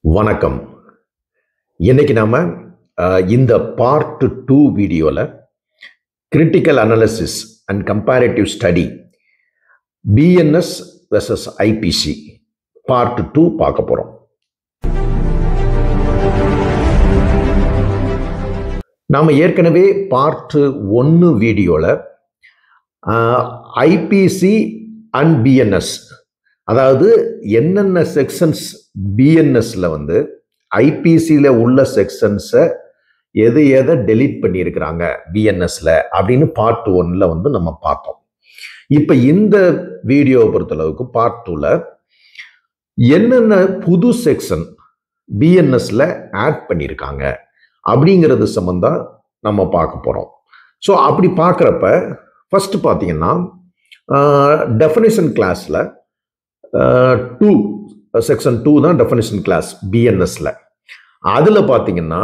வணக்கம். இன்னைக்கு நாம இந்த பார்ட் 2 வீடியோல critical analysis and comparative study BNS versus IPC part 2 பார்க்க போறோம். நாம ஏற்கனவே பார்ட் 1 வீடியோல ஐபிசி அண்ட் பிஎன்எஸ், அதாவது என்னென்ன செக்ஷன்ஸ் பிஎன்எஸ்ல வந்து ஐபிசியில் உள்ள செக்ஷன்ஸை எதை டெலீட் பண்ணியிருக்கிறாங்க பிஎன்எஸ்ல அப்படின்னு பார்ட் 1ல வந்து நம்ம பார்த்தோம். இப்போ இந்த வீடியோவை பொறுத்தளவுக்கு பார்ட் 2ல என்னென்ன புது செக்ஷன் பிஎன்எஸ்ல ஆட் பண்ணியிருக்காங்க அப்படிங்கிறது சம்பந்தம் நம்ம பார்க்க போகிறோம். ஸோ அப்படி பார்க்குறப்ப ஃபர்ஸ்ட் பார்த்தீங்கன்னா டெஃபினிஷன் கிளாஸில் 2 செக்ஷன் 2 தான் டெஃபினிஷன் கிளாஸ் பிஎன்எஸ்ல. அதில் பார்த்தீங்கன்னா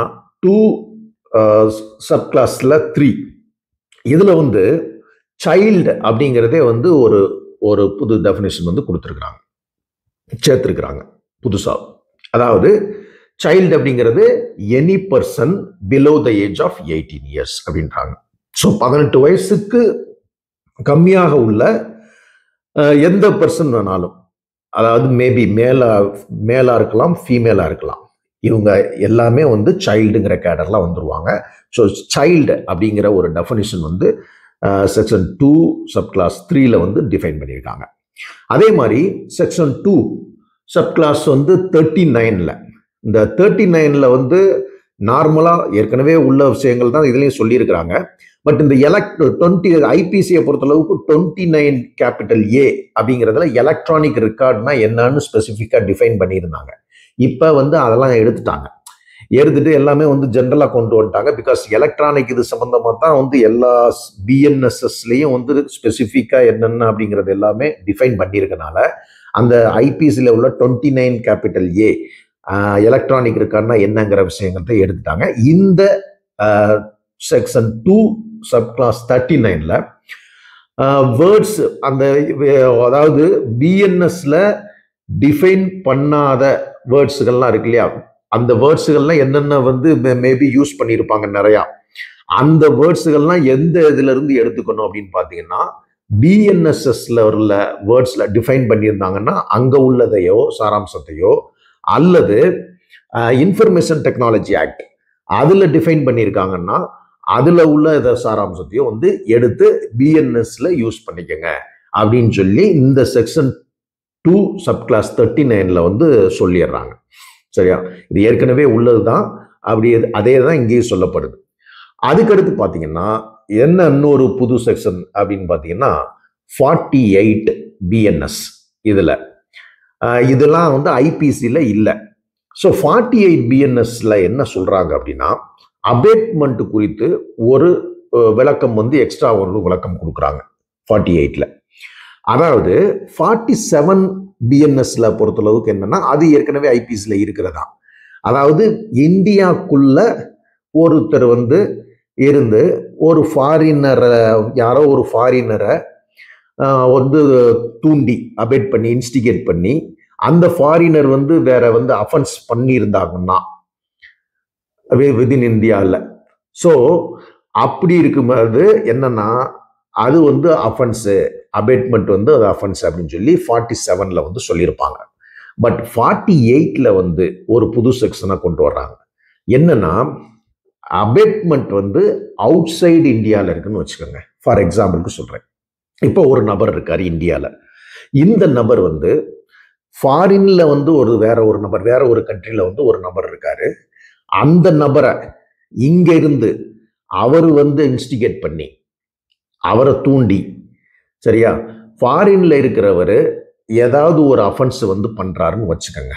2 சப் கிளாஸில் 3 இதில் வந்து சைல்டு அப்படிங்கிறதே வந்து ஒரு புது டெஃபினிஷன் வந்து கொடுத்துருக்குறாங்க, சேர்த்துருக்குறாங்க புதுசாக. அதாவது சைல்டு அப்படிங்கிறது any person below the age of 18 years அப்படின்றாங்க. ஸோ 18 வயசுக்கு கம்மியாக உள்ள எந்த பர்சன் வேணாலும், அதாவது மேபி மேலா இருக்கலாம், ஃபீமேலா இருக்கலாம், இவங்க எல்லாமே வந்து சைல்டுங்கிற கேடர்ல வந்துருவாங்க. ஸோ சைல்டு அப்படிங்கிற ஒரு டெஃபினிஷன் வந்து செக்ஷன் 2 சப் கிளாஸ் 3ல வந்து டிஃபைன் பண்ணியிருக்காங்க. அதே மாதிரி செக்ஷன் 2 சப் கிளாஸ் வந்து 39ல, இந்த 39ல வந்து நார்மலா ஏற்கனவே உள்ள விஷயங்கள் தான் இதுலயும் சொல்லியிருக்கிறாங்க. பட் இந்த ஐபிசியை பொறுத்தளவுக்கு 29 கேபிட்டல் ஏ அப்படிங்கிறதுல எலக்ட்ரானிக் ரெக்கார்ட்னா என்னன்னு ஸ்பெசிஃபிக்கா டிஃபைன் பண்ணியிருந்தாங்க. இப்போ வந்து அதெல்லாம் எடுத்துட்டு எல்லாமே வந்து ஜென்ரலா கொண்டு வந்துட்டாங்க. பிகாஸ் எலக்ட்ரானிக் இது சம்பந்தமா தான் வந்து எல்லா பிஎன்எஸ்எஸ்லயும் வந்து ஸ்பெசிஃபிக்கா என்னென்ன அப்படிங்கிறது எல்லாமே டிஃபைன் பண்ணியிருக்கனால அந்த ஐபிசியில் உள்ள 29 கேபிட்டல் ஏ எலக்ட்ரானிக் ரெக்கார்ட்னா என்னங்கிற விஷயங்கள்ட்ட எடுத்துட்டாங்க. இந்த செக்ஷன் 2 சப் கிளாஸ் 39ல வேர்ட்ஸ், அதாவது பிஎன்எஸ்ல டிஃபைன் பண்ணாத வேர்ட்ஸுகள்லாம் இருக்கு இல்லையா, அந்த வேர்ட்ஸுகள்லாம் என்னென்ன வந்து மேபி யூஸ் பண்ணியிருப்பாங்க நிறையா, அந்த வேர்ட்ஸுகள்லாம் எந்த இதுல இருந்து எடுத்துக்கணும் அப்படின்னு பார்த்தீங்கன்னா பிஎன்எஸ்எஸ்ல உள்ள வேர்ட்ஸ்ல டிஃபைன் பண்ணியிருந்தாங்கன்னா அங்க உள்ளதையோ சாராம்சத்தையோ, அல்லது இன்ஃபர்மேஷன் டெக்னாலஜி ஆக்ட் அதுல டிஃபைன் பண்ணியிருக்காங்கன்னா அதுல உள்ள சாராம்சத்தையும் வந்து எடுத்து பிஎன்எஸ்ல யூஸ் பண்ணிக்கங்க அப்படின்னு சொல்லி இந்த செக்ஷன் 2 சப் கிளாஸ் 39ல வந்து சொல்லிடுறாங்க. சரியா, இது ஏற்கனவே உள்ளதுதான், அப்படி அதே தான் இங்கேயும் சொல்லப்படுது. அதுக்கடுத்து பார்த்தீங்கன்னா என்ன இன்னொரு புது செக்ஷன் அப்படின்னு பார்த்தீங்கன்னா 48 பிஎன்எஸ். இதெல்லாம் வந்து ஐபிசியில் இல்லை. ஸோ 48 பிஎன்எஸ்ல என்ன சொல்றாங்க அப்படின்னா அபேட்மெண்ட் குறித்து ஒரு விளக்கம் வந்து எக்ஸ்ட்ரா ஒரு விளக்கம் கொடுக்குறாங்க 48ல. அதாவது 47 பிஎன்எஸ்ல பொறுத்தளவுக்கு என்னன்னா அது ஏற்கனவே ஐபிசியில் இருக்கிறதா, அதாவது இந்தியாக்குள்ள ஒருத்தர் வந்து இருந்து ஒரு ஃபாரினரை, யாரோ ஒரு ஃபாரினரை வந்து தூண்டி அபேட் பண்ணி இன்ஸ்டிகேட் பண்ணி அந்த ஃபாரினர் வந்து வேற வந்து அஃபென்ஸ் பண்ணியிருந்தாங்கன்னா விதின் இந்தியாவில், ஸோ அப்படி இருக்கும்போது என்னன்னா அது வந்து அஃபென்ஸு, அபேட்மெண்ட் வந்து அது அஃபென்ஸ் அப்படின்னு சொல்லி 47ல வந்து சொல்லியிருப்பாங்க. பட் 48ல வந்து ஒரு புது செக்ஷனை கொண்டு வர்றாங்க. என்னன்னா அபேட்மெண்ட் வந்து அவுட் சைடு இந்தியாவில் இருக்குன்னு வச்சுக்கோங்க. ஃபார் எக்ஸாம்பிளுக்கு சொல்றேன், இப்போ ஒரு நபர் இருக்காரு இந்தியாவில், இந்த நபர் வந்து ஃபாரின்ல வந்து வேற ஒரு கண்ட்ரில வந்து ஒரு நபர் இருக்காரு. அந்த நபரை இங்க இருந்து அவர் வந்து இன்ஸ்டிகேட் பண்ணி அவரை தூண்டி, சரியா, ஃபாரின்ல இருக்கிறவர் ஏதாவது ஒரு அஃபென்ஸ் வந்து பண்றாருன்னு வச்சுக்கோங்க.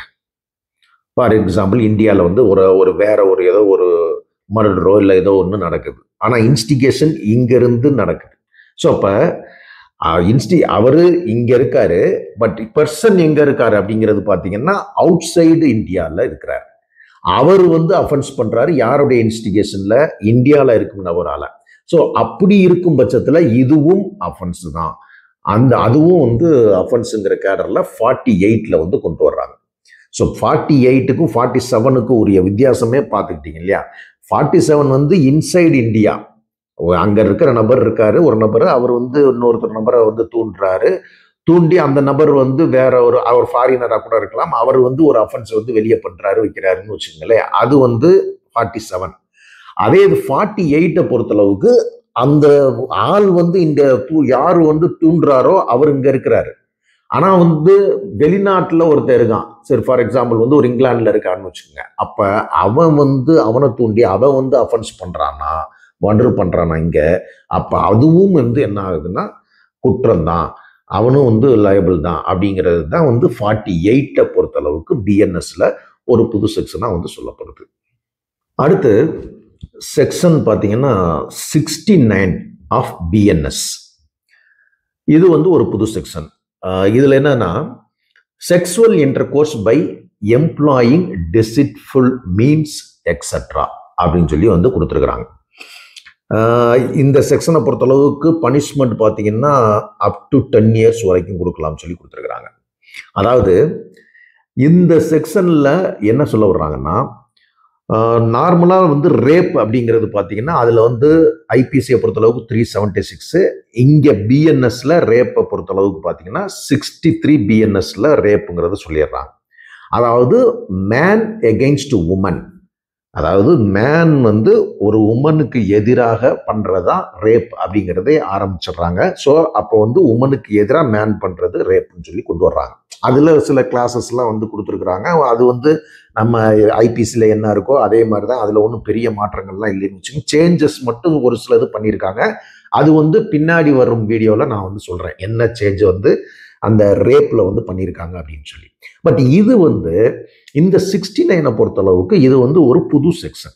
ஃபார் எக்ஸாம்பிள் இந்தியாவில் வந்து வேற ஏதோ ஒரு மர்டரோ இல்லை ஏதோ ஒன்று நடக்குது, ஆனால் இன்ஸ்டிகேஷன் இங்க இருந்து நடக்குது. ஸோ அப்ப அவரு இங்க இருக்காரு, பட் பர்சன் எங்க இருக்காரு அப்படிங்கிறது பாத்தீங்கன்னா அவுட் சைடு இந்தியால இருக்கிறார். அவர் வந்து அஃபென்ஸ் பண்றாரு யாருடைய இன்ஸ்டிகேஷன்ல, இந்தியால இருக்கும் நபரால. ஸோ அப்படி இருக்கும் பட்சத்துல இதுவும் அஃபென்ஸ் தான். அதுவும் வந்து அஃபென்ஸுங்கிற கேடர்ல 48ல வந்து கொண்டு வர்றாங்க. ஸோ 48க்கும் 47க்கும் உரிய வித்தியாசமே பார்த்துக்கிட்டீங்க இல்லையா. 47 வந்து இன்சைடு இந்தியா, அங்க இருக்கிற நபர் இருக்காரு, ஒரு நபர், அவர் வந்து இன்னொருத்தர் நபரை வந்து தூண்டுறாரு, தூண்டி அந்த நபர் வந்து வேற ஒரு அவர் ஃபாரினரா கூட இருக்கலாம், அவர் வந்து ஒரு அஃபென்ஸ் வந்து வெளியே பண்றாரு வைக்கிறாருன்னு வச்சுக்கோங்களேன், அது வந்து 47. அதே இது 48 பொறுத்தளவுக்கு அந்த ஆள் வந்து இந்த யாரு வந்து தூண்டுறாரோ அவர் இங்க இருக்கிறாரு, ஆனா வந்து வெளிநாட்டுல ஒருத்தர் இருக்கான், சரி ஃபார் எக்ஸாம்பிள் வந்து ஒரு இங்கிலாந்துல இருக்கான்னு வச்சுக்கோங்க, அப்ப அவன் வந்து அவனை தூண்டி அவன் வந்து அஃபென்ஸ் பண்றானா, மர்டர் பண்றானா இங்க, அப்ப அதுவும் வந்து என்ன ஆகுதுன்னா குற்றம் தான், அவனும் வந்து லயபிள் தான். அப்படிங்கிறது தான் வந்து 48 பொறுத்தளவுக்கு பிஎன்எஸ்ல ஒரு புது செக்ஷனா வந்து சொல்லப்படுது. அடுத்து செக்ஷன் பார்த்தீங்கன்னா 69 ஆஃப் பிஎன்எஸ். இது வந்து ஒரு புது செக்ஷன். இதுல என்னன்னா sexual intercourse by employing deceitful means etcetera அப்படின்னு சொல்லி வந்து கொடுத்துருக்குறாங்க. இந்த செக்ஷனை பொறுத்தளவுக்கு பனிஷ்மெண்ட் பார்த்தீங்கன்னா அப் டு 10 years வரைக்கும் கொடுக்கலாம்னு சொல்லி கொடுத்துருக்குறாங்க. அதாவது இந்த செக்ஷன்ல என்ன சொல்ல வர்றாங்கன்னா, நார்மலாக வந்து ரேப் அப்படிங்கிறது பார்த்தீங்கன்னா அதில் வந்து ஐபிசியை பொறுத்தளவுக்கு 376, இங்கே பிஎன்எஸ்ல ரேப்பை பொறுத்தளவுக்கு பார்த்தீங்கன்னா 63 பிஎன்எஸ்ல ரேப்புங்கிறது சொல்லிடுறாங்க. அதாவது மேன் எகெயின்ஸ்ட் உமன், அதாவது மேன் வந்து ஒரு உமனுக்கு எதிராக பண்றதா ரேப் அப்படிங்கிறதே ஆரம்பிச்சிடுறாங்க. ஸோ அப்போ வந்து உமனுக்கு எதிராக மேன் பண்றது ரேப்னு சொல்லி கொண்டு வர்றாங்க. அதுல சில கிளாஸஸ்லாம் வந்து கொடுத்துருக்குறாங்க. அது வந்து நம்ம ஐபிசியில் என்ன இருக்கோ அதே மாதிரி தான், அதில் ஒன்றும் பெரிய மாற்றங்கள்லாம் இல்லைன்னு வச்சுக்கோங்க. சேஞ்சஸ் மட்டும் ஒரு சிலது பண்ணியிருக்காங்க. அது வந்து பின்னாடி வரும் வீடியோவில் நான் வந்து சொல்கிறேன் என்ன சேஞ்ச் வந்து அந்த ரேப்பில் வந்து பண்ணியிருக்காங்க அப்படின்னு சொல்லி. பட் இது வந்து இந்த 69 பொறுத்தளவுக்கு இது வந்து ஒரு புது செக்ஷன்.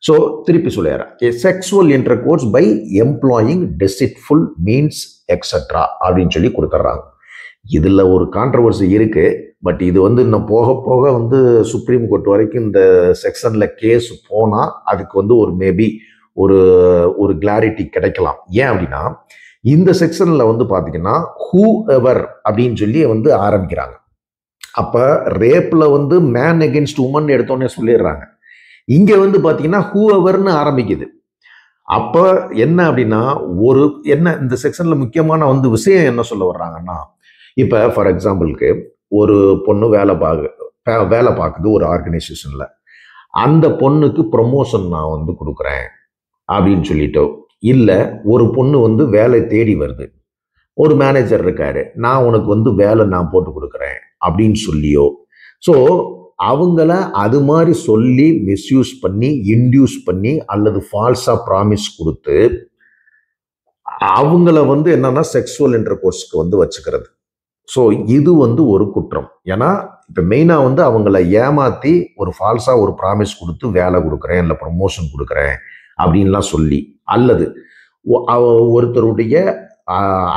ஸோ திருப்பி சொல்லிடுறேன், sexual intercourse by employing deceitful means etcetera அப்படின்னு சொல்லி கொடுத்துட்றாங்க. இதில் ஒரு கான்ட்ரவர்சி இருக்கு. பட் இது வந்து இன்னும் போக போக வந்து சுப்ரீம் கோர்ட் வரைக்கும் இந்த செக்ஷன்ல கேஸ் போனால் அதுக்கு வந்து ஒரு மேபி ஒரு கிளாரிட்டி கிடைக்கலாம். ஏன் அப்படின்னா இந்த செக்ஷன்ல வந்து பார்த்தீங்கன்னா ஹூ எவர் அப்படின்னு சொல்லி வந்து ஆரம்பிக்கிறாங்க. அப்போ ரேப்ல வந்து மேன் எகென்ஸ்ட் உமன் எடுத்தோன்னே சொல்லிடுறாங்க. இங்க வந்து பார்த்தீங்கன்னா ஹூ எவர்னு ஆரம்பிக்குது. அப்போ என்ன அப்படின்னா என்ன இந்த செக்ஷன்ல முக்கியமான வந்து விஷயம் என்ன சொல்ல வர்றாங்கன்னா, இப்போ ஃபார் எக்ஸாம்பிளுக்கு ஒரு பொண்ணு வேலை பார்க்குது ஒரு ஆர்கனைசேஷன்ல, அந்த பொண்ணுக்கு ப்ரொமோஷன் நான் வந்து கொடுக்குறேன் அப்படின்னு சொல்லிட்டோ, இல்லை ஒரு பொண்ணு வந்து வேலை தேடி வருது, ஒரு மேனேஜர் இருக்காரு, நான் உனக்கு வந்து வேலை நான் போட்டு கொடுக்குறேன் அப்படின்னு சொல்லியோ, ஸோ அவங்கள அது மாதிரி சொல்லி மிஸ்யூஸ் பண்ணி இன்டியூஸ் பண்ணி அல்லது ஃபால்ஸா ப்ராமிஸ் கொடுத்து அவங்கள வந்து என்னன்னா செக்ஸுவல் இன்டர்கோர்ஸ்க்கு வந்து வச்சுக்கிறது. ஸோ இது வந்து ஒரு குற்றம். ஏன்னா இப்போ மெயினாக வந்து அவங்கள ஏமாற்றி ஒரு ஃபால்ஸாக ஒரு ப்ராமிஸ் கொடுத்து வேலை கொடுக்குறேன் இல்லை ப்ரமோஷன் கொடுக்குறேன் அப்படின்லாம் சொல்லி, அல்லது ஒருத்தருடைய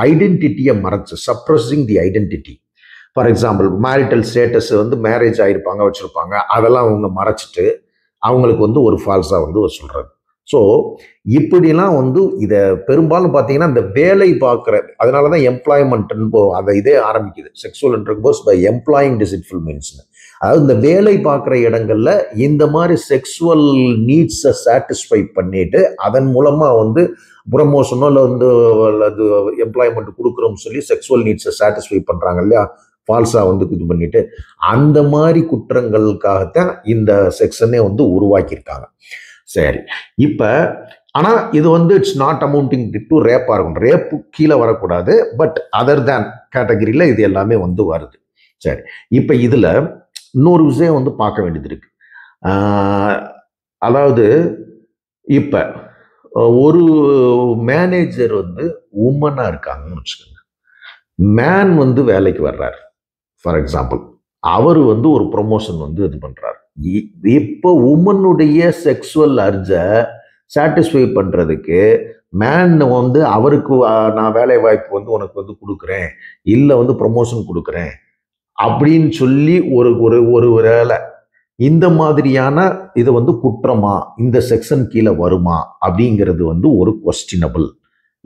ஐடென்டிட்டியை மறைச்சு suppressing the identity. For example marital status வந்து மேரேஜ் ஆகிருப்பாங்க வச்சுருப்பாங்க, அதெல்லாம் அவங்க மறைச்சிட்டு அவங்களுக்கு வந்து ஒரு ஃபால்ஸாக வந்து சொல்கிறது. ஸோ இப்படிலாம் வந்து இதை பெரும்பாலும் பார்த்தீங்கன்னா இந்த வேலை பார்க்குற, அதனால தான் எம்ப்ளாய்மெண்ட்னு அதை இதே ஆரம்பிக்குது, செக்ஸுவல் இன்டர்கோர்ஸ் பை எம்ப்ளாயிங் டிசிட்ஃபுல் மீன்ஸ்னு. அதாவது இந்த வேலை பார்க்குற இடங்கள்ல இந்த மாதிரி செக்ஸுவல் நீட்ஸை சாட்டிஸ்ஃபை பண்ணிட்டு அதன் மூலமாக வந்து ப்ரமோஷனோ இல்லை வந்து எம்ப்ளாய்மெண்ட் கொடுக்குறோம்னு சொல்லி செக்ஸுவல் நீட்ஸை சாட்டிஸ்ஃபை பண்ணுறாங்க இல்லையா, ஃபால்ஸா வந்து இது பண்ணிட்டு, அந்த மாதிரி குற்றங்களுக்காகத்தான் இந்த செக்ஷனே வந்து உருவாக்கியிருக்காங்க. சரி, இப்ப ஆனா இது வந்து இட்ஸ் நாட் அமௌண்டிங் டு ரேப்பா இருக்கும், ரேப்பு கீழே வரக்கூடாது, பட் அதர் தேன் கேட்டகரியில இது எல்லாமே வந்து வருது. சரி, இப்ப இதுல இன்னொரு விஷயம் வந்து பார்க்க வேண்டியது இருக்கு. அதாவது இப்ப ஒரு மேனேஜர் வந்து உமனா இருக்காங்கன்னு வச்சுக்கோங்க, மேன் வந்து வேலைக்கு வர்றாரு ஃபார் எக்ஸாம்பிள், அவர் வந்து ஒரு ப்ரொமோஷன் வந்து இது பண்றாரு. இப்போ உமனுடைய செக்ஸுவல் அர்ஜை சாட்டிஸ்ஃபை பண்றதுக்கு மேன் வந்து அவருக்கு நான் வேலை வாய்ப்பு வந்து உனக்கு வந்து கொடுக்குறேன், இல்லை வந்து ப்ரொமோஷன் கொடுக்குறேன் அப்படின்னு சொல்லி ஒரு வேலை இந்த மாதிரியான இது வந்து குற்றமா, இந்த செக்ஷன் கீழே வருமா அப்படிங்கிறது வந்து ஒரு கொஸ்டினபிள்.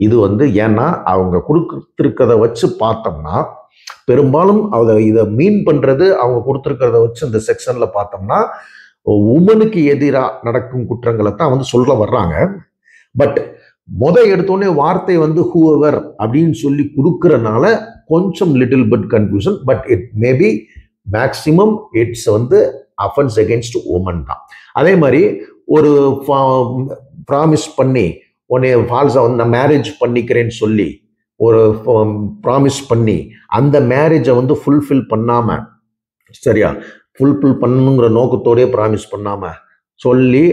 இது வந்து ஏன்னா அவங்க கொடுத்துருக்கிறத வச்சு பார்த்தோம்னா பெரும்பாலும் இதை மீன் பண்றது அவங்க கொடுத்துருக்கிறத வச்சு இந்த செக்ஷன்ல பார்த்தோம்னா உமனுக்கு எதிராக நடக்கும் குற்றங்களை தான் வந்து சொல்ல வர்றாங்க. பட் எடுத்தோடனே வார்த்தை வந்து ஹூஎவர் அப்படின்னு சொல்லி கொடுக்கறனால கொஞ்சம் little bit confusion. But it maybe maximum it's வந்து அஃபென்ஸ் அகெயின்ஸ்ட் உமன் தான். அதே மாதிரி ஒரு ப்ராமிஸ் பண்ணி உன்னை ஃபால்ஸா வந்து நான் மேரேஜ் பண்ணிக்கிறேன்னு சொல்லி ஒரு ப்ராமிஸ் பண்ணி அந்த மேரேஜை வந்து ஃபுல்ஃபில் பண்ணாம, சரியா, ஃபுல்ஃபில் பண்ணணுங்கிற நோக்கத்தோடய ப்ராமிஸ் பண்ணாம சொல்லி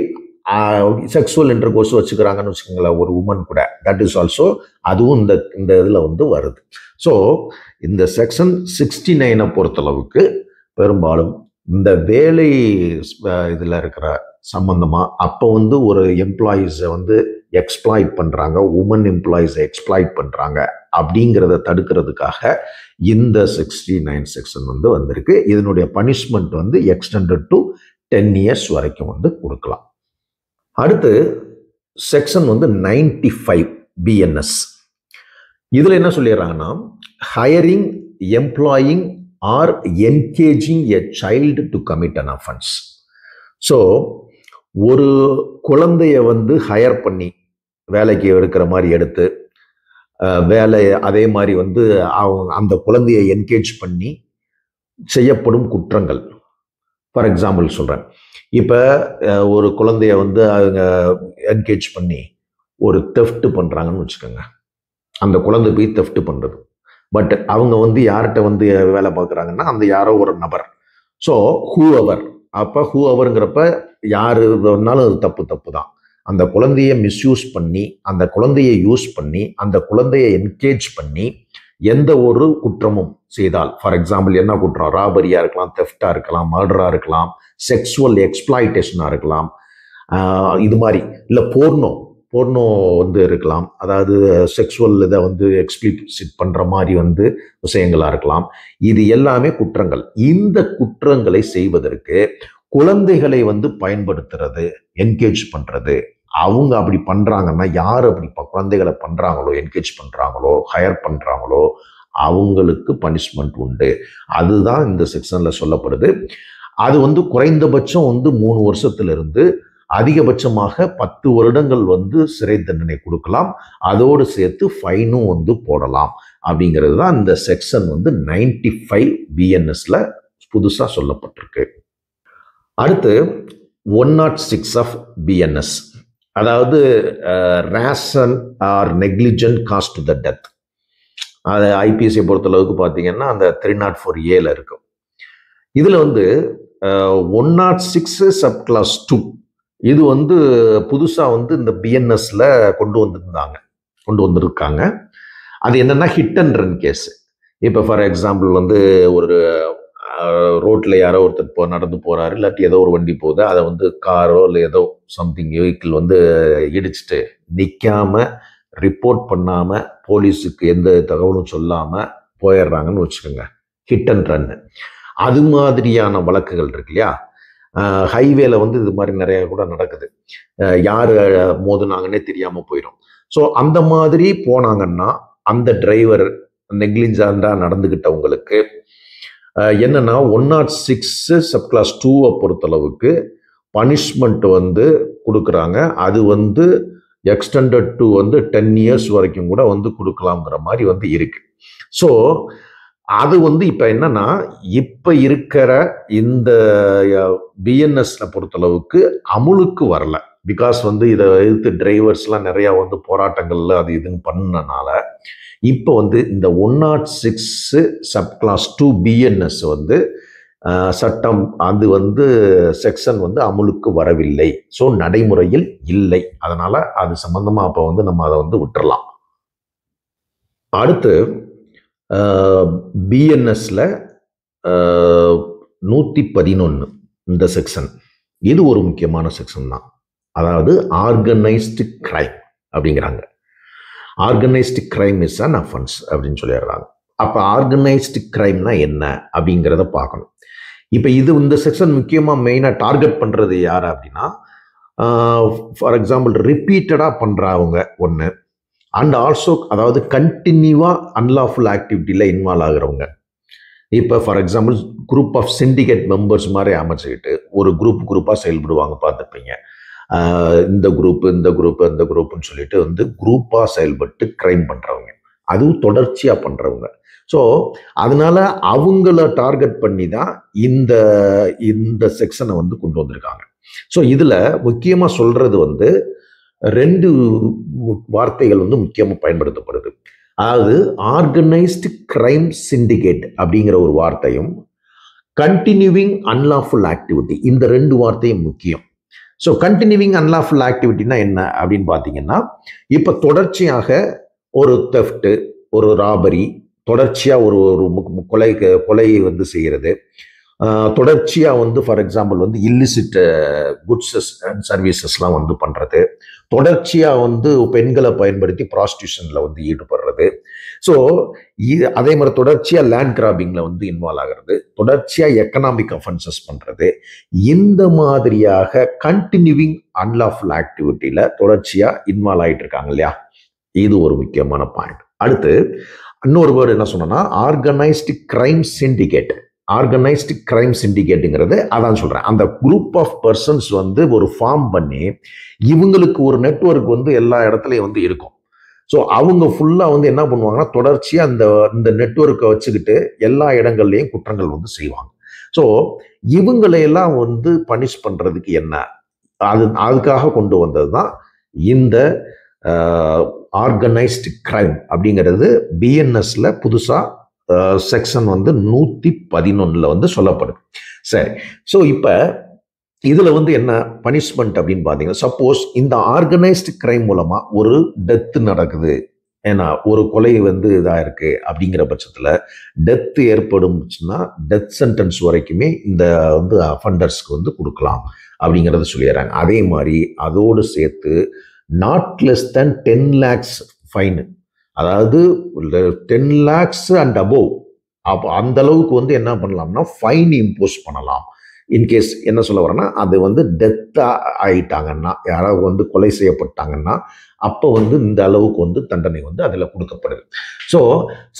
செக்ஸுவல் இன்டர்கோர்ஸ் வச்சுக்கிறாங்கன்னு வச்சுக்கோங்களேன் ஒரு உமன் கூட, தட் இஸ் ஆல்சோ அதுவும் இந்த இதில் வந்து வருது. ஸோ இந்த செக்ஷன் 69 பொறுத்தளவுக்கு பெரும்பாலும் இந்த வேலை இதில் இருக்கிற சம்பந்தமா அப்போ வந்து ஒரு எம்ப்ளாயீஸை வந்து எக்ஸ்ப்ளாய்ட் பண்றாங்க, உமன் எம்ப்ளாயீஸை எக்ஸ்ப்ளாய்ட் பண்றாங்க அப்படிங்கிறத தடுக்கிறதுக்காக இந்த 69 செக்ஷன் வந்து வந்திருக்கு. இதனுடைய பனிஷ்மெண்ட் வந்து எக்ஸ்டெண்டட் டு 10 years வரைக்கும் வந்து கொடுக்கலாம். அடுத்து செக்ஷன் வந்து 95 BNS. இதுல என்ன சொல்லிடுறாங்கன்னா, hiring, employing or engaging a child to commit an offence. So ஒரு குழந்தைய வந்து ஹையர் பண்ணி வேலைக்கு எடுக்கிற மாதிரி எடுத்து வேலை, அதே மாதிரி வந்து அந்த குழந்தையை என்கேஜ் பண்ணி செய்யப்படும் குற்றங்கள். ஃபார் எக்ஸாம்பிள் சொல்கிறேன், இப்போ ஒரு குழந்தைய வந்து அவங்க என்கேஜ் பண்ணி ஒரு தெஃப்ட் பண்ணுறாங்கன்னு வச்சுக்கோங்க. அந்த குழந்தை போய் தெஃப்ட் பண்ணுறது, பட் அவங்க வந்து யார்கிட்ட வந்து வேலை பார்க்குறாங்கன்னா அந்த யாரோ ஒரு நபர். ஸோ ஹூஎவர், அப்போ ஹூஎவருங்கிறப்ப யாரு வேணாலும் அது தப்பு தான். அந்த குழந்தைய மிஸ்யூஸ் பண்ணி, அந்த குழந்தையை யூஸ் பண்ணி, அந்த குழந்தையை என்கேஜ் பண்ணி எந்த ஒரு குற்றமும் செய்தால், ஃபார் எக்ஸாம்பிள் என்ன குற்றம், ராபரியா இருக்கலாம், தெஃப்டா இருக்கலாம், மர்டரா இருக்கலாம், செக்ஸுவல் எக்ஸ்ப்ளாய்டேஷனா இருக்கலாம், இது மாதிரி, இல்லை போர்னோ வந்து இருக்கலாம், அதாவது செக்ஸுவல் இதை வந்து எக்ஸ்பிளிசிட் பண்ற மாதிரி வந்து விஷயங்களா இருக்கலாம். இது எல்லாமே குற்றங்கள். இந்த குற்றங்களை செய்வதற்கு குழந்தைகளை வந்து பயன்படுத்துறது, என்கேஜ் பண்றது, அவங்க அப்படி பண்றாங்கன்னா, யார் அப்படி குழந்தைகளை பண்றாங்களோ, என்கேஜ் பண்றாங்களோ, ஹையர் பண்றாங்களோ அவங்களுக்கு பனிஷ்மெண்ட் உண்டு. அதுதான் இந்த செக்ஷன்ல சொல்லப்படுது. அது வந்து குறைந்தபட்சம் வந்து 3 வருஷத்திலிருந்து அதிகபட்சமாக 10 வருடங்கள் வந்து சிறை தண்டனை கொடுக்கலாம். அதோடு சேர்த்து ஃபைனும் வந்து போடலாம். அப்படிங்கிறது தான் இந்த செக்ஷன் வந்து 95 BNSல புதுசா சொல்லப்பட்டிருக்கு. அடுத்து 106 ஆஃப் BNS, அதாவது ration or negligent caused to the death. அது ஐபிஎஸ்சியை பொறுத்தளவுக்கு பார்த்தீங்கன்னா அந்த 304A இருக்கும். இதுல வந்து 106 சப் கிளாஸ் 2 இது வந்து புதுசா வந்து இந்த BNSல கொண்டு வந்திருக்காங்க. அது என்னன்னா ஹிட் அண்ட் ரன் கேஸ். இப்போ ஃபார் எக்ஸாம்பிள் வந்து ஒரு ரோட்ல யாரோ ஒருத்தர் நடந்து போறாரு, இல்லாட்டி ஏதோ ஒரு வண்டி போகுது, அதை வந்து காரோ இல்லை ஏதோ சம்திங் வெஹிக்கிள் வந்து இடிச்சுட்டு நிற்காம ரிப்போர்ட் பண்ணாம போலீஸுக்கு எந்த தகவலும் சொல்லாம போயிடுறாங்கன்னு வச்சுக்கோங்க, ஹிட் அண்ட் ரன். அது மாதிரியான வழக்குகள் இருக்கு இல்லையா, ஹைவேல வந்து இது மாதிரி நிறைய கூட நடக்குது. யாரு மோதுனாங்கன்னே தெரியாம போயிடும். ஸோ அந்த மாதிரி போனாங்கன்னா அந்த டிரைவர் நெக்லிஜென்ட்டா நடந்துகிட்டவங்களுக்கு என்னன்னா 106 சப் கிளாஸ் 2 பொறுத்தளவுக்கு பனிஷ்மெண்ட் வந்து கொடுக்குறாங்க. அது வந்து எக்ஸ்டெண்டட் டு வந்து 10 years வரைக்கும் கூட வந்து கொடுக்கலாம்ங்கிற மாதிரி வந்து இருக்கு. ஸோ அது வந்து இப்ப என்னன்னா, இப்ப இருக்கிற இந்த BNSல பொறுத்தளவுக்கு அமுலுக்கு வரல. பிகாஸ் வந்து இதை எதிர்த்து டிரைவர்ஸ்லாம் நிறைய வந்து போராட்டங்கள்ல அது இதுன்னு பண்ணனால இப்போ வந்து இந்த 106 சப் கிளாஸ் 2 BNS வந்து சட்டம், அது வந்து செக்ஷன் வந்து அமுலுக்கு வரவில்லை. ஸோ நடைமுறையில் இல்லை. அதனால அது சம்பந்தமா அப்போ வந்து நம்ம அதை வந்து விட்டுறலாம். அடுத்து BNSல 111 இந்த செக்ஷன், இது ஒரு முக்கியமான செக்ஷன் தான். அதாவது ஆர்கனைஸ்டு கிரைம் அப்படிங்கிறாங்க. Organised crime is an offence அப்படின்னு சொல்லிடுறாங்க. அப்போ ஆர்கனைஸ்டு கிரைம்னா என்ன அப்படிங்கிறத பார்க்கணும். இப்போ இது இந்த செக்ஷன் முக்கியமாக மெயினாக டார்கெட் பண்ணுறது யார் அப்படின்னா, ஃபார் எக்ஸாம்பிள் ரிப்பீட்டடாக பண்ணுறவங்க ஒன்று, அண்ட் ஆல்சோ அதாவது கண்டினியூவா அன்லாஃபுல் ஆக்டிவிட்டியில் இன்வால்வ் ஆகுறவங்க. இப்போ for example group of syndicate members மாதிரி அமைச்சுக்கிட்டு ஒரு குரூப்பாக செயல்படுவாங்க, பார்த்துருப்பீங்க. இந்த குரூப்புன்னு சொல்லிட்டு வந்து குரூப்பாக செயல்பட்டு கிரைம் பண்ணுறவங்க, அதுவும் தொடர்ச்சியாக பண்ணுறவங்க. ஸோ அதனால அவங்கள டார்கெட் பண்ணி தான் இந்த இந்த செக்ஷனை வந்து கொண்டு வந்திருக்காங்க. ஸோ இதில் முக்கியமாக சொல்றது வந்து 2 வார்த்தைகள் வந்து முக்கியமாக பயன்படுத்தப்படுது. அதாவது ஆர்கனைஸ்டு கிரைம் சிண்டிகேட் அப்படிங்கிற ஒரு வார்த்தையும் கண்டினியூவிங் அன்லாஃபுல் ஆக்டிவிட்டி, இந்த 2 வார்த்தையும் முக்கியம். ஸோ கண்டினியூவிங் அன்லாஃபுல் ஆக்டிவிட்டினா என்ன அப்படின்னு பார்த்தீங்கன்னா, இப்போ தொடர்ச்சியாக ஒரு தெஃப்ட், ஒரு ராபரி, தொடர்ச்சியாக ஒரு கொலை வந்து செய்கிறது, தொடர்ச்சியாக வந்து ஃபார் எக்ஸாம்பிள் வந்து இல்லிசிட் குட்ஸஸ் அண்ட் சர்வீசஸ்லாம் வந்து பண்ணுறது, தொடர்ச்சியாக வந்து பெண்களை பயன்படுத்தி ப்ராஸ்டியூஷனில் வந்து ஈடுபடுறது. ஸோ அதே மாதிரி தொடர்ச்சியாக லேண்ட் கிராபிங்கில் வந்து இன்வால்வ் ஆகிறது, தொடர்ச்சியாக எக்கனாமிக் அஃபென்சஸ் பண்ணுறது, இந்த மாதிரியாக கண்டினியூவிங் அன்லாஃபுல் ஆக்டிவிட்டியில் தொடர்ச்சியாக இன்வால்வ் ஆகிட்டு இருக்காங்க இல்லையா. இது ஒரு முக்கியமான பாயிண்ட். அடுத்து இன்னொரு வேர்டு என்ன சொன்னா, organised crime syndicate. Organised crime சிண்டிகேட்டுங்கிறது அதான் சொல்றேன், அந்த குரூப் ஆஃப் பர்சன்ஸ் வந்து ஒரு ஃபார்ம் பண்ணி இவங்களுக்கு ஒரு நெட்வொர்க் வந்து எல்லா இடத்துலையும் வந்து இருக்கும். ஸோ அவங்க ஃபுல்லாக வந்து என்ன பண்ணுவாங்கன்னா, தொடர்ச்சியாக இந்த நெட்வொர்க்கை வச்சுக்கிட்டு எல்லா இடங்கள்லையும் குற்றங்கள் வந்து செய்வாங்க. ஸோ இவங்களையெல்லாம் வந்து பனிஷ் பண்ணுறதுக்கு என்ன, அதுக்காக கொண்டு வந்தது தான் இந்த ஆர்கனைஸ்டு கிரைம் அப்படிங்கிறது. பிஎன்எஸ்ல புதுசாக செக்ஷன் வந்து 111 வந்து சொல்லப்படுது. சரி, ஸோ இப்போ இதில் வந்து என்ன பனிஷ்மெண்ட் அப்படின்னு பார்த்தீங்கன்னா, சப்போஸ் இந்த ஆர்கனைஸ்டு கிரைம் மூலமாக ஒரு டெத்து நடக்குது, ஏன்னா ஒரு கொலை வந்து இதாக இருக்குது அப்படிங்கிற பட்சத்தில் டெத்து ஏற்படும்னா டெத் சென்டென்ஸ் வரைக்குமே இந்த வந்து அஃபண்டர்ஸ்க்கு வந்து கொடுக்கலாம் அப்படிங்கிறத சொல்லிடுறாங்க. அதே மாதிரி அதோடு சேர்த்து not less than 10 lakhs fine, அதாவது 10 lakhs அண்ட் அபோவ், அப்போ அந்த அளவுக்கு வந்து என்ன பண்ணலாம்னா ஃபைன் இம்போஸ் பண்ணலாம். இன்கேஸ் என்ன சொல்ல வரேன்னா, அது வந்து டெத்தாக ஆயிட்டாங்கன்னா, யாராவது வந்து கொலை செய்யப்பட்டாங்கன்னா அப்போ வந்து இந்த அளவுக்கு வந்து தண்டனை வந்து அதில் கொடுக்கப்படுது. ஸோ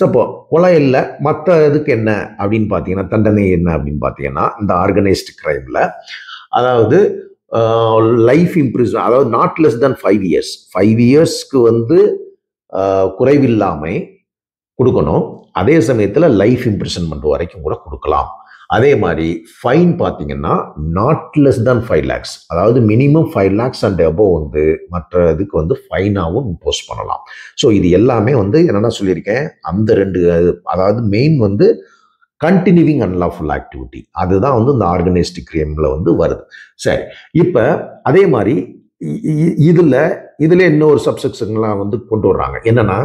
சப்போ கொலை இல்லை, மற்ற இதுக்கு என்ன அப்படின்னு பார்த்தீங்கன்னா, தண்டனை என்ன அப்படின்னு பார்த்தீங்கன்னா, இந்த ஆர்கனைஸ்டு கிரைமில் அதாவது லைஃப் இம்ப்ரிசன், அதாவது நாட் லெஸ் தென் 5 years, 5 yearsக்கு வந்து குறைவில்லாமை கொடுக்கணும். அதே சமயத்தில் லைஃப் இம்ப்ரிசன்மெண்ட் வரைக்கும் கூட கொடுக்கலாம். அதே மாதிரி ஃபைன் பார்த்தீங்கன்னா நாட் லெஸ் தென் 5 lakhs, அதாவது மினிமம் 5 lakhs அண்ட் அபோவ் வந்து மற்ற இதுக்கு வந்து ஃபைனாகவும் இம்போஸ் பண்ணலாம். ஸோ இது எல்லாமே வந்து என்னென்ன சொல்லியிருக்கேன், அந்த 2, அதாவது மெயின் வந்து கண்டினியூவிங் அன்லாஃபுல் ஆக்டிவிட்டி, அதுதான் வந்து இந்த ஆர்கனைஸ்டு கிரைம்ல வந்து வருது. சரி, இப்போ அதே மாதிரி இதுல இன்னொரு சப்செக்ஷன்லாம் வந்து கொண்டு வர்றாங்க. என்னன்னா,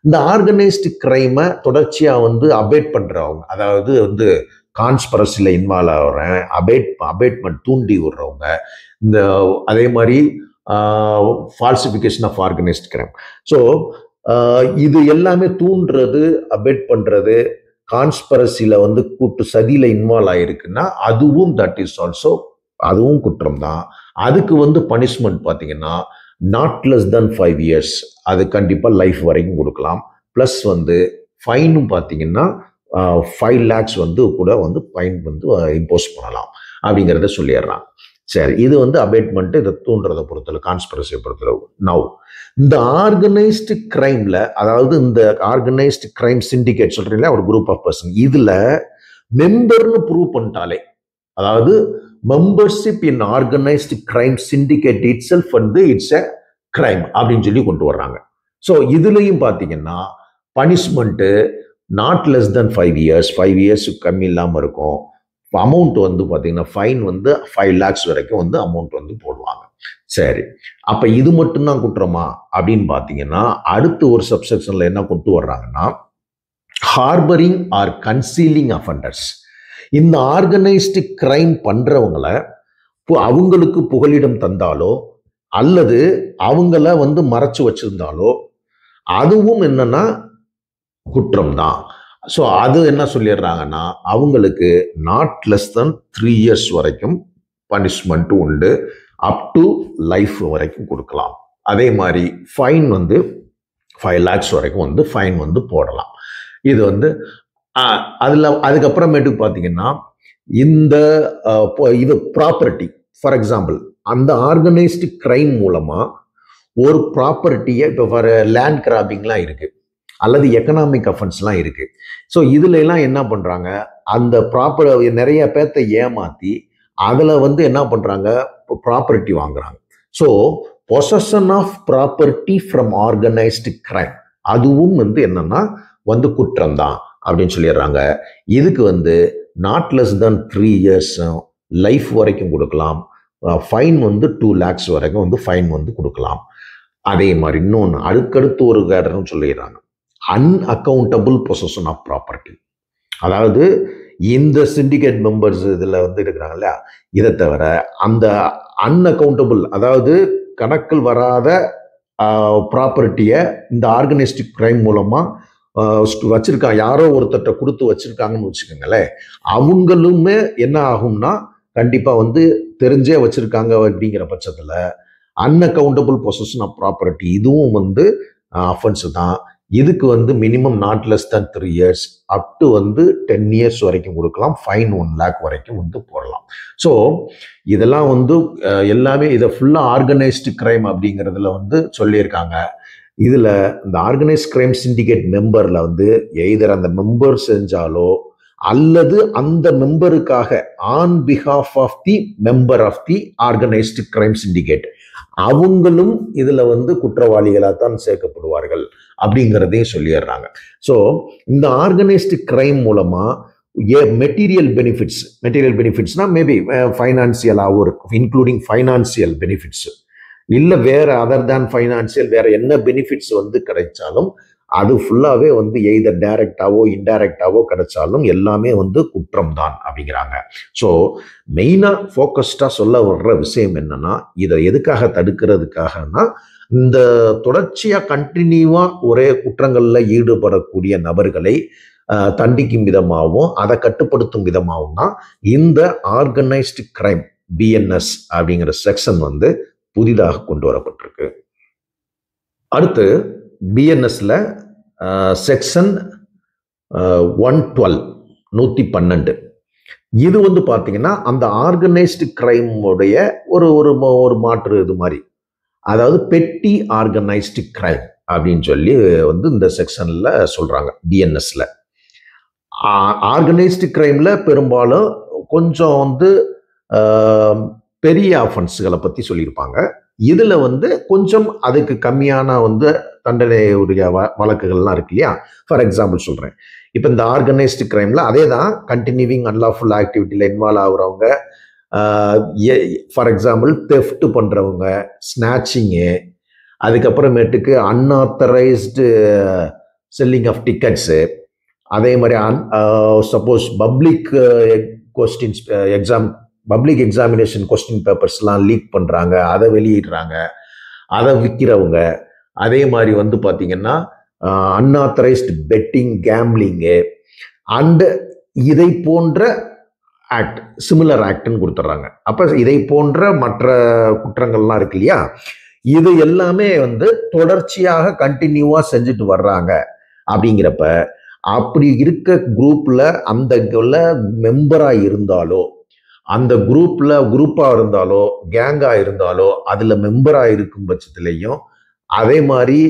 இந்த ஆர்கனைஸ்டு கிரைமை தொடர்ச்சியாக வந்து அபேட் பண்றவங்க, அதாவது வந்து கான்ஸ்பரசியில் இன்வால்வ் ஆகிறேன், அபேட்மெண்ட் தூண்டி விடுறவங்க, இந்த அதே மாதிரி falsification of organized crime. So இது எல்லாமே தூண்டுறது, அபேட் பண்றது, கான்ஸ்பரசியில் வந்து கூட்டு சதியில் இன்வால்வ் ஆகிருக்குன்னா அதுவும் தட் இஸ் ஆல்சோ, அதுவும் குற்றம் தான். அதுக்கு வந்து பனிஷ்மெண்ட் பார்த்தீங்கன்னா நாட் லெஸ் தென் 5 years, அது கண்டிப்பாக லைஃப் வரைக்கும் கொடுக்கலாம். ப்ளஸ் வந்து ஃபைனும் பார்த்தீங்கன்னா 5 lakhs வந்து கூட வந்து ஃபைன் வந்து இம்போஸ் பண்ணலாம் அப்படிங்கிறத சொல்லிடுறாங்க. சரி, இது வந்து அபேட்மெண்ட், இதை தூண்டுறதை பொறுத்தல, கான்ஸ்பிரசியை பொறுத்தளவு. நவ் இந்த ஆர்கனைஸ்டு கிரைம்ல, அதாவது இந்த ஆர்கனைஸ்டு கிரைம் சிண்டிகேட் சொல்றீங்களா, ஒரு குரூப் ஆஃப் பர்சன், இதுல மெம்பர்னு ப்ரூவ் பண்ணிட்டாலே, அதாவது membership in organised crime syndicate it self வந்து இட்ஸ் எ கிரைம் அப்படின்னு சொல்லி கொண்டு வர்றாங்க. ஸோ இதுலையும் பார்த்தீங்கன்னா punishment not less than 5 years, 5 years கம்மி இல்லாமல் இருக்கும். அமௌண்ட் வந்து பார்த்தீங்கன்னா ஃபைன் வந்து 5 lakhs வரைக்கும் வந்து அமௌண்ட் வந்து போடுவாங்க. சரி, அப்போ இது மட்டும்தான் குற்றமா அப்படின்னு பார்த்தீங்கன்னா, அடுத்து ஒரு சப்செக்ஷனில் என்ன கொண்டு வர்றாங்கன்னா, ஹார்பரிங் ஆர் கன்சீலிங் அஃபண்டர்ஸ். இந்த ஆர்கனைஸ்டு கிரைம் பண்றவங்கள அவங்களுக்கு புகலிடம் தந்தாலோ அல்லது அவங்கள வந்து மறைச்சு வச்சிருந்தாலோ அதுவும் என்னன்னா குற்றம் தான். ஸோ அது என்ன சொல்லிடுறாங்கன்னா, அவங்களுக்கு நாட் லெஸ் தென் 3 years வரைக்கும் பனிஷ்மெண்ட் உண்டு, அப் டு லைஃப் வரைக்கும் கொடுக்கலாம். அதே மாதிரி ஃபைன் வந்து 5 lakhs வரைக்கும் வந்து ஃபைன் வந்து போடலாம். இது வந்து அதில் அதுக்கப்புறமேட்டுக்கு பார்த்தீங்கன்னா இந்த இது ப்ராப்பர்ட்டி, ஃபார் எக்ஸாம்பிள் அந்த ஆர்கனைஸ்டு கிரைம் மூலமாக ஒரு ப்ராப்பர்ட்டியை, இப்போ ஃபார் லேண்ட் கிராபிங்லாம் இருக்குது அல்லது எக்கனாமிக் அஃபென்ஸ்லாம் இருக்குது. ஸோ இதுல எல்லாம் என்ன பண்ணுறாங்க, அந்த ப்ராப்பர் நிறைய பேர்த்தை ஏமாற்றி அதில் வந்து என்ன பண்ணுறாங்க, ப்ராப்பர்ட்டி வாங்குறாங்க. So possession of property from organized crime அதுவும் வந்து என்னன்னா வந்து குற்றம் தான் அப்படின்னு சொல்லிடுறாங்க. இதுக்கு வந்து not less than 3 years life வரைக்கும் கொடுக்கலாம். ஃபைன் வந்து 2 lakhs வரைக்கும் வந்து ஃபைன் வந்து கொடுக்கலாம். அதே மாதிரி இன்னொன்று அடுத்தடுத்து ஒரு கேட்டர்னு சொல்லிடுறாங்க, அன்அக்கௌண்டபிள் பொசஷன் ஆஃப் ப்ராப்பர்ட்டி. அதாவது இந்த சிண்டிகேட் மெம்பர்ஸ் இதில் வந்து இருக்கிறாங்க இல்லையா, இதை தவிர அந்த அன்அக்கௌண்டபிள், அதாவது கணக்கில் வராத ப்ராப்பர்ட்டியை இந்த ஆர்கனைஸ்டு கிரைம் மூலமாக வச்சிருக்காங்க, யாரோ ஒருத்தட்ட கொடுத்து வச்சிருக்காங்கன்னு வச்சுக்கோங்களேன், அவங்களுமே என்ன ஆகும்னா கண்டிப்பாக வந்து தெரிஞ்சே வச்சிருக்காங்க அப்படிங்கிற பட்சத்தில் அன்அக்கௌண்டபிள் பொசஷன் ஆஃப் ப்ராப்பர்ட்டி இதுவும் வந்து அஃபென்ஸ் தான். இதுக்கு வந்து minimum not less than 3 years up to வந்து 10 years வரைக்கும் கொடுக்கலாம். ஃபைன் 1 lakh வரைக்கும் வந்து போடலாம். ஸோ இதெல்லாம் வந்து எல்லாமே இதை ஃபுல்லாக ஆர்கனைஸ்டு கிரைம் அப்படிங்கிறதுல வந்து சொல்லியிருக்காங்க. இதில் இந்த ஆர்கனைஸ்ட் கிரைம் சிண்டிகேட் மெம்பரில் வந்து எய்தர் அந்த மெம்பர் செஞ்சாலோ அல்லது அந்த மெம்பருக்காக on behalf of the member of the organised crime syndicate அவங்களும் இதில் வந்து குற்றவாளிகளாக தான் சேர்க்கப்படுவார்கள் அப்படிங்கிறதையும் சொல்லிடுறாங்க. ஸோ இந்த ஆர்கனைஸ்டு கிரைம் மூலமாக மெட்டீரியல் பெனிஃபிட்ஸ்னா மேபி ஃபைனான்சியலாகவும் இருக்கும், இன்க்ளூடிங் ஃபைனான்சியல் பெனிஃபிட்ஸ், இல்லை வேற அதர் தேன் ஃபைனான்சியல் வேற என்ன பெனிஃபிட்ஸ் வந்து கிடைச்சாலும் அது ஃபுல்லாகவே வந்து எய்தர் டைரக்டாவோ இன்டைரக்டாவோ கிடைச்சாலும் எல்லாமே வந்து குற்றம் தான் அப்படிங்கிறாங்க. ஸோ மெயினாக ஃபோக்கஸ்டாக சொல்ல வர்ற விஷயம் என்னன்னா, இதை எதுக்காக தடுக்கிறதுக்காகனா, இந்த தொடர்ச்சியாக கண்டினியூவாக ஒரே குற்றங்களில் ஈடுபடக்கூடிய நபர்களை தண்டிக்கும் விதமாகவும் அதை கட்டுப்படுத்தும் விதமாகவும் தான் இந்த ஆர்கனைஸ்டு கிரைம் BNS அப்படிங்கிற செக்ஷன் வந்து புதிதாக கொண்டு வரப்பட்டிருக்கு. அடுத்து BNSல செக்ஷன் 112 இது வந்து பார்த்தீங்கன்னா அந்த ஆர்கனைஸ்டு கிரைம் உடைய ஒரு மாற்று இது மாதிரி, அதாவது பெட்டி ஆர்கனைஸ்டு கிரைம் அப்படின்னு சொல்லி வந்து இந்த செக்ஷன்ல சொல்றாங்க. BNSல ஆர்கனைஸ்டு கிரைம்ல பெரும்பாலும் கொஞ்சம் வந்து பெரிய அஃபென்ஸ்களை பற்றி சொல்லியிருப்பாங்க. இதில் வந்து கொஞ்சம் அதுக்கு கம்மியான வந்து தண்டனையுடைய வழக்குகள்லாம் இருக்கு இல்லையா. ஃபார் எக்ஸாம்பிள் சொல்கிறேன், இப்போ இந்த ஆர்கனைஸ்டு கிரைமில் அதே தான் கண்டினியூவிங் அன்லாஃபுல் ஆக்டிவிட்டியில் இன்வால்வ் ஆகுறவங்க, ஃபார் எக்ஸாம்பிள் தெஃப்ட் பண்ணுறவங்க, ஸ்நாச்சிங்கு, அதுக்கப்புறமேட்டுக்கு அன்ஆத்தரைஸ்டு செல்லிங் ஆஃப் டிக்கெட்ஸு, அதே மாதிரி சப்போஸ் பப்ளிக் எக்ஸாமினேஷன் கொஸ்டின் பேப்பர்ஸ்லாம் லீக் பண்ணுறாங்க, அதை வெளியிடுறாங்க, அதை விற்கிறவங்க, அதே மாதிரி வந்து பார்த்தீங்கன்னா அன்ஆத்தரைஸ்டு பெட்டிங், கேம்லிங்கு அண்டு இதை போன்ற ஆக்ட், சிமிலர் ஆக்ட்னு கொடுத்துட்றாங்க. அப்போ இதை போன்ற மற்ற குற்றங்கள்லாம் இருக்கு இல்லையா, இது எல்லாமே வந்து தொடர்ச்சியாக கண்டினியூவாக செஞ்சுட்டு வர்றாங்க. அப்படிங்கிறப்ப அப்படி இருக்க குரூப்பில் அந்த மெம்பராக இருந்தாலோ, அந்த குரூப்பாக இருந்தாலோ, கேங்காக இருந்தாலோ, அதில் மெம்பராக இருக்கும் பட்சத்துலேயும், அதே மாதிரி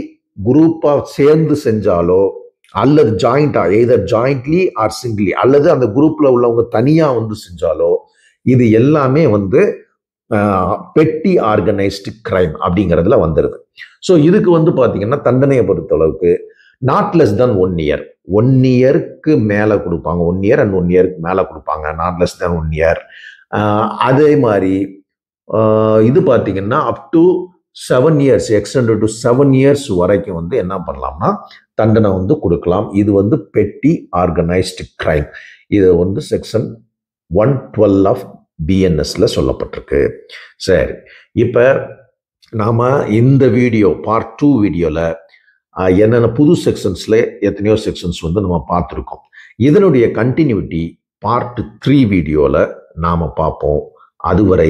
குரூப்பாக சேர்ந்து செஞ்சாலோ அல்லது ஜாயிண்டாக எய்தர் ஜாயிண்ட்லி ஆர் சிங்கிளி அல்லது அந்த குரூப்பில் உள்ளவங்க தனியாக வந்து செஞ்சாலோ, இது எல்லாமே வந்து பெட்டி ஆர்கனைஸ்டு கிரைம் அப்படிங்கிறதுல வந்துடுது. ஸோ இதுக்கு வந்து பார்த்தீங்கன்னா தண்டனையை பொறுத்தளவுக்கு நாட் லெஸ் தென் 1 year, 1 yearக்கு மேலே கொடுப்பாங்க. 1 year and 1 yearக்கு மேலே கொடுப்பாங்க, நாட் லெஸ் தென் 1 year. அதே மாதிரி இது பார்த்தீங்கன்னா up to 7 years, extended to 7 years வரைக்கும் வந்து என்ன பண்ணலாம்னா தண்டனை வந்து கொடுக்கலாம். இது வந்து பெட்டி ஆர்கனைஸ்டு கிரைம். இது வந்து செக்ஷன் 112 ஆஃப் BNSல சொல்லப்பட்டிருக்கு. சரி, இப்போ நாம் இந்த வீடியோ பார்ட் 2 வீடியோவில் என்னென்ன புது செக்ஷன்ஸில் எத்தனையோ செக்ஷன்ஸ் வந்து நம்ம பார்த்துருக்கோம். இதனுடைய கண்டினியூட்டி பார்ட் 3 வீடியோவில் நாம் பார்ப்போம். அதுவரை